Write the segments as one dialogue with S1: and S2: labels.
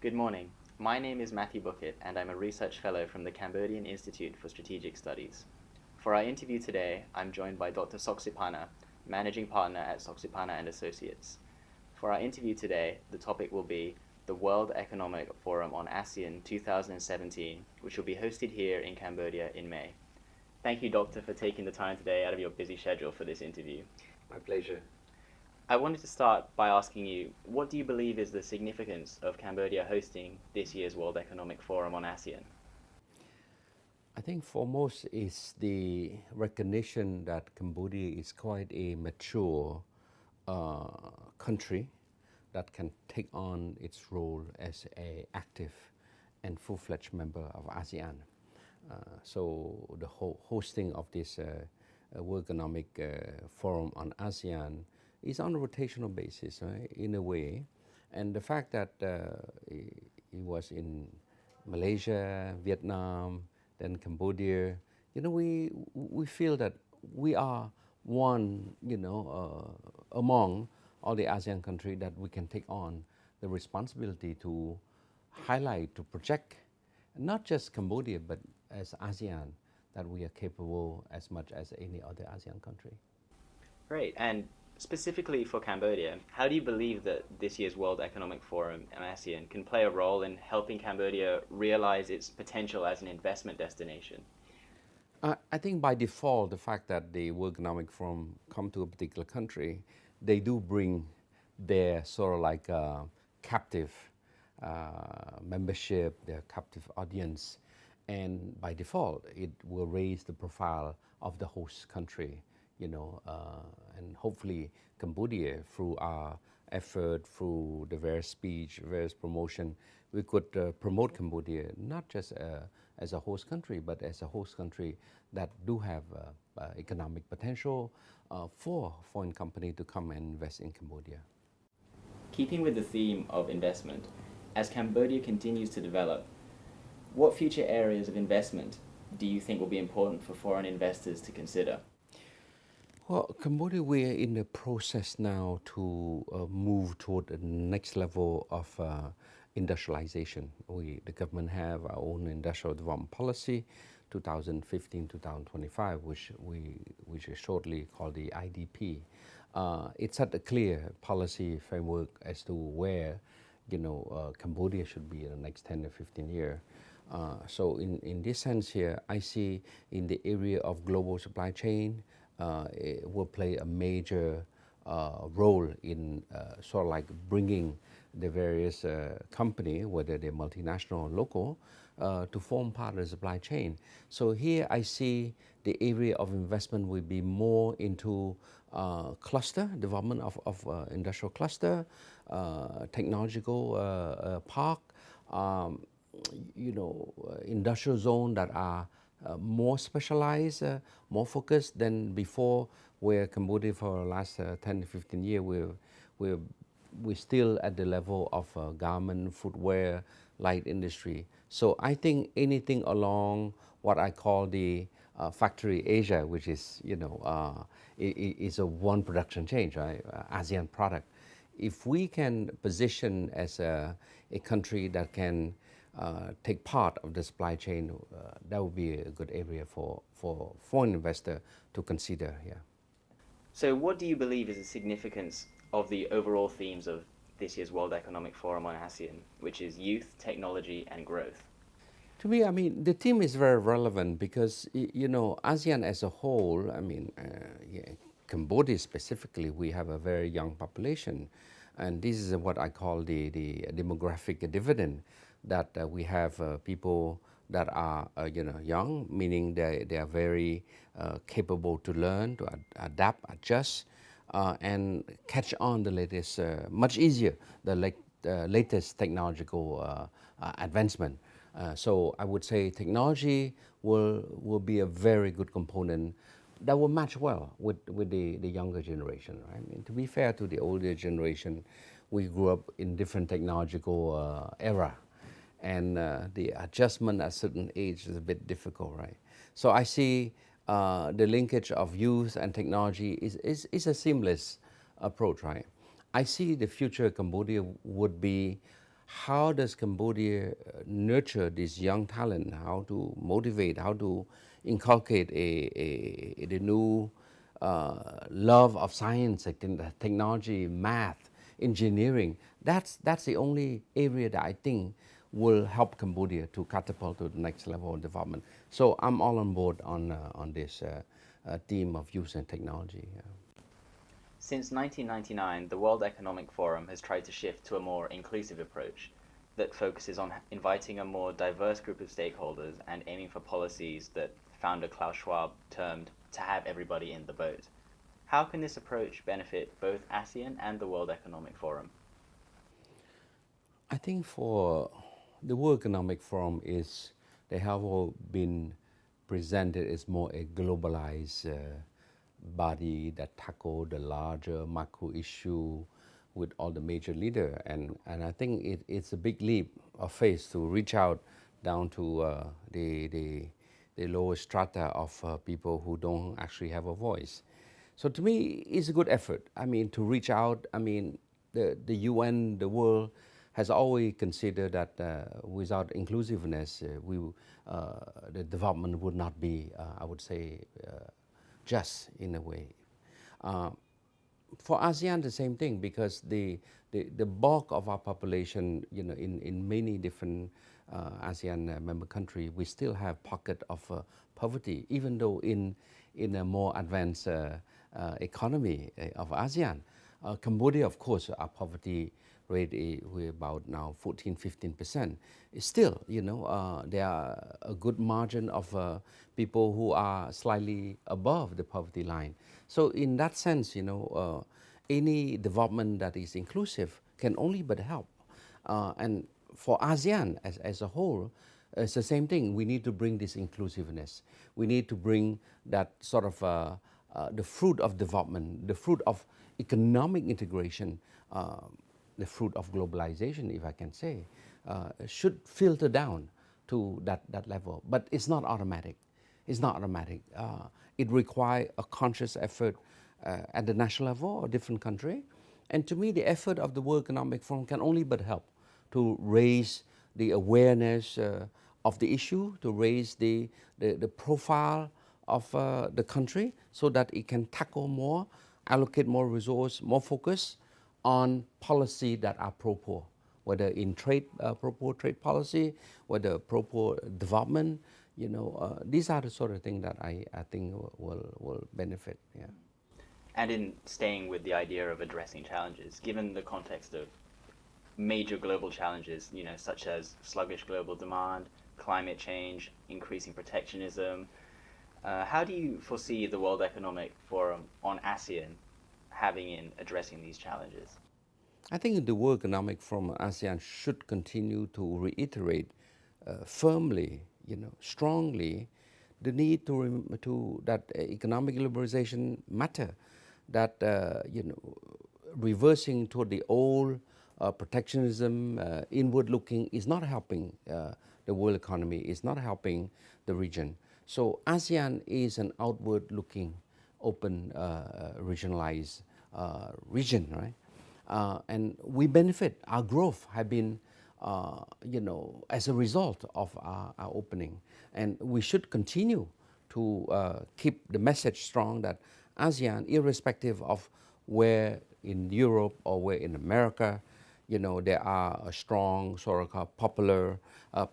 S1: Good morning. My name is Matthew Buckett, and I'm a research fellow from the Cambodian Institute for Strategic Studies. For our interview today, I'm joined by Dr. Soxipana, managing partner at Soxipana and Associates. For our interview today, the topic will be the World Economic Forum on ASEAN 2017, which will be hosted here in Cambodia in May. Thank you, Doctor, for taking the time today out of your busy schedule for this interview.
S2: My pleasure.
S1: I wanted to start by asking you, what do you believe is the significance of Cambodia hosting this year's World Economic Forum on ASEAN?
S3: I think foremost is the recognition that Cambodia is quite a mature country that can take on its role as an active and full-fledged member of ASEAN. So the hosting of this World Economic Forum on ASEAN is on a rotational basis, right, in a way. And the fact that it was in Malaysia, Vietnam, then Cambodia, we feel that we are one, among all the ASEAN countries that we can take on the responsibility to highlight, to project, not just Cambodia, but as ASEAN, that we are capable as much as any other ASEAN country.
S1: Great. And specifically for Cambodia, how do you believe that this year's World Economic Forum and ASEAN can play a role in helping Cambodia realize its potential as an investment destination?
S3: I think by default, the fact that the World Economic Forum come to a particular country, they do bring their sort of like captive membership, their captive audience, and by default, it will raise the profile of the host country, and hopefully Cambodia, through our effort, through the various speech, various promotion, we could promote Cambodia not just as a host country, but as a host country that do have economic potential for foreign company to come and invest in Cambodia.
S1: Keeping with the theme of investment, as Cambodia continues to develop, what future areas of investment do you think will be important for foreign investors to consider?
S3: Well, Cambodia, we are in the process now to move toward the next level of industrialization. The government have our own industrial development policy, 2015-2025, which is shortly called the IDP. It set a clear policy framework as to where, Cambodia should be in the next 10 or 15 years. So in this sense here, I see in the area of global supply chain, it will play a major role in sort of like bringing the various company, whether they're multinational or local, to form part of the supply chain. So here I see the area of investment will be more into cluster, development of industrial cluster, technological park, industrial zone that are more specialized, more focused than before, where Cambodia for the last 10 to 15 years, we're still at the level of garment, footwear, light industry. So I think anything along what I call the factory Asia, which is, is a one production change, right? ASEAN product. If we can position as a country that can take part of the supply chain, that would be a good area for foreign investor to consider here.
S1: So what do you believe is the significance of the overall themes of this year's World Economic Forum on ASEAN, which is youth, technology, and growth?
S3: To me, I mean, the theme is very relevant because, ASEAN as a whole, Cambodia specifically, we have a very young population. And this is what I call the demographic dividend, that we have people that are young, meaning they are very capable to learn, to adapt, adjust, and catch on the latest, much easier, the latest technological advancement. So I would say technology will be a very good component that will match well with the younger generation. Right? I mean, to be fair to the older generation, we grew up in different technological era, and the adjustment at a certain age is a bit difficult, right? So I see the linkage of youth and technology is a seamless approach, right? I see the future of Cambodia would be how does Cambodia nurture this young talent, how to motivate, how to inculcate the new love of science, technology, math, engineering. That's the only area that I think will help Cambodia to catapult to the next level of development. So I'm all on board on this theme of youth and technology.
S1: Since 1999, the World Economic Forum has tried to shift to a more inclusive approach that focuses on inviting a more diverse group of stakeholders and aiming for policies that founder Klaus Schwab termed to have everybody in the boat. How can this approach benefit both ASEAN and the World Economic Forum?
S3: I think for the World Economic Forum is they have all been presented as more a globalized body that tackle the larger macro issue with all the major leader, and I think it's a big leap of faith to reach out down to the lower strata of people who don't actually have a voice. So to me, it's a good effort. I mean, to reach out. I mean, the UN, the world has always considered that without inclusiveness, the development would not be, I would say, just in a way. For ASEAN, the same thing, because the bulk of our population, in many different ASEAN member countries, we still have pocket of poverty, even though in a more advanced economy of ASEAN. Cambodia, of course, our poverty rate we're about now 14-15%. Still, there are a good margin of people who are slightly above the poverty line. So in that sense, any development that is inclusive can only but help. And for ASEAN as a whole, it's the same thing. We need to bring this inclusiveness. We need to bring that sort of the fruit of development, the fruit of economic integration, the fruit of globalization, if I can say, should filter down to that level. But it's not automatic. It's not automatic. It requires a conscious effort at the national level, a different country. And to me, the effort of the World Economic Forum can only but help to raise the awareness of the issue, to raise the profile of the country so that it can tackle more, allocate more resource, more focus on policy that are pro-poor, whether in trade, pro-poor trade policy, whether pro-poor development. These are the sort of things that I think will benefit. Yeah.
S1: And in staying with the idea of addressing challenges, given the context of major global challenges, such as sluggish global demand, climate change, increasing protectionism, how do you foresee the World Economic Forum on ASEAN having in addressing these challenges?
S3: I think the World Economic Forum ASEAN should continue to reiterate firmly, strongly, the need to that economic liberalization matter, that reversing toward the old protectionism, inward looking is not helping the world economy, is not helping the region. So ASEAN is an outward looking, open, regionalized region, right? And we benefit. Our growth have been, as a result of our opening. And we should continue to keep the message strong that ASEAN, irrespective of where in Europe or where in America, there are a strong sort of popular, the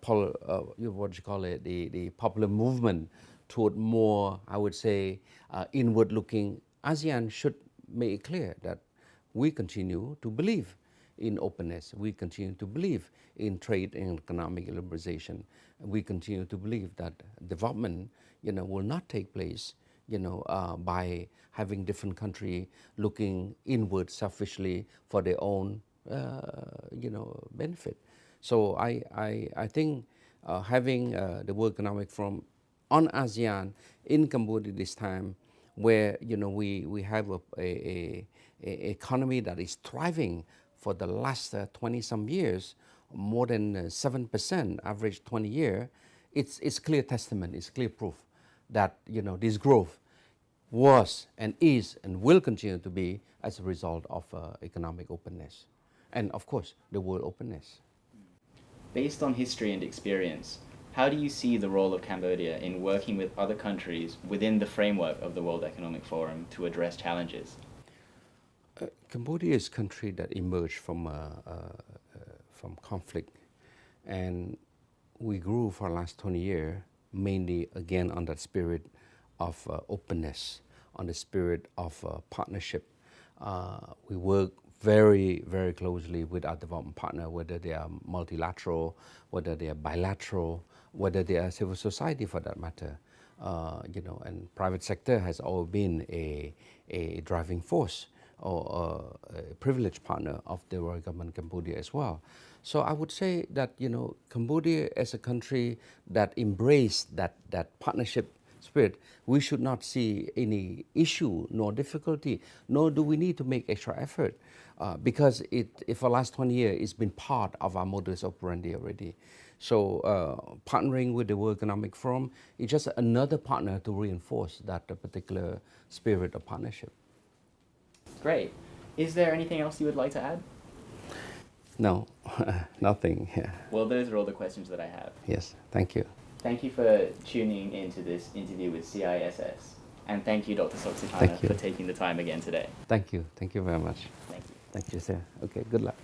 S3: popular movement toward more, I would say, inward-looking. ASEAN should make it clear that we continue to believe in openness. We continue to believe in trade and economic liberalization. We continue to believe that development, will not take place, by having different countries looking inward selfishly for their own, benefit. So I think having the World Economic Forum on ASEAN in Cambodia this time, where we have a economy that is thriving for the last 20 some years, more than 7% average 20 year, it's clear testament, it's clear proof that this growth was and is and will continue to be as a result of economic openness and of course the world openness.
S1: Based on history and experience, how do you see the role of Cambodia in working with other countries within the framework of the World Economic Forum to address challenges?
S3: Cambodia is a country that emerged from conflict, and we grew for the last 20 years mainly again on that spirit of openness, on the spirit of partnership. We work very, very closely with our development partner, whether they are multilateral, whether they are bilateral, whether they are civil society for that matter. And private sector has always been a driving force or a privileged partner of the royal government Cambodia as well. So I would say that Cambodia as a country that embraced that partnership spirit, we should not see any issue nor difficulty, nor do we need to make extra effort because for the last 20 years it's been part of our modus operandi already. So partnering with the World Economic Forum is just another partner to reinforce that particular spirit of partnership.
S1: Great. Is there anything else you would like to add?
S3: No, nothing. Yeah.
S1: Well, those are all the questions that I have.
S3: Yes, thank you.
S1: Thank you for tuning into this interview with CISS. And thank you, Dr. Soksipana,
S3: Thank you.
S1: for taking the time again today.
S3: Thank you very much.
S1: Thank you.
S3: Thank you, sir. Okay, good luck.